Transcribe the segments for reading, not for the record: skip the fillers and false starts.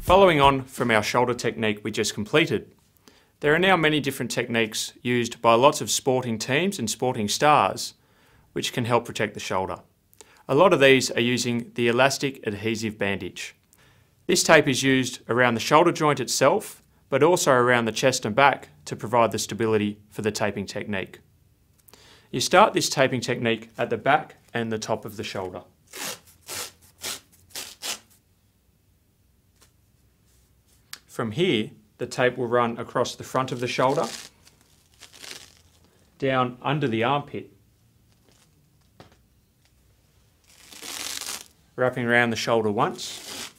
Following on from our shoulder technique we just completed, there are now many different techniques used by lots of sporting teams and sporting stars which can help protect the shoulder. A lot of these are using the elastic adhesive bandage. This tape is used around the shoulder joint itself, but also around the chest and back to provide the stability for the taping technique. You start this taping technique at the back and the top of the shoulder. From here, the tape will run across the front of the shoulder, down under the armpit, wrapping around the shoulder once.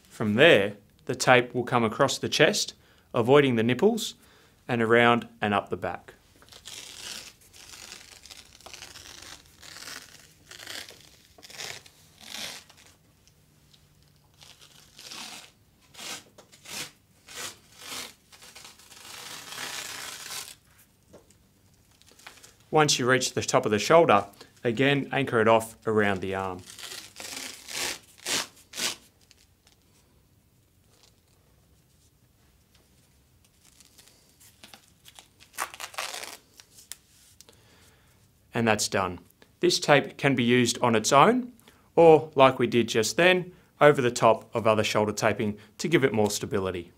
From there, the tape will come across the chest, avoiding the nipples, and around and up the back. Once you reach the top of the shoulder, again anchor it off around the arm. And that's done. This tape can be used on its own, or like we did just then, over the top of other shoulder taping to give it more stability.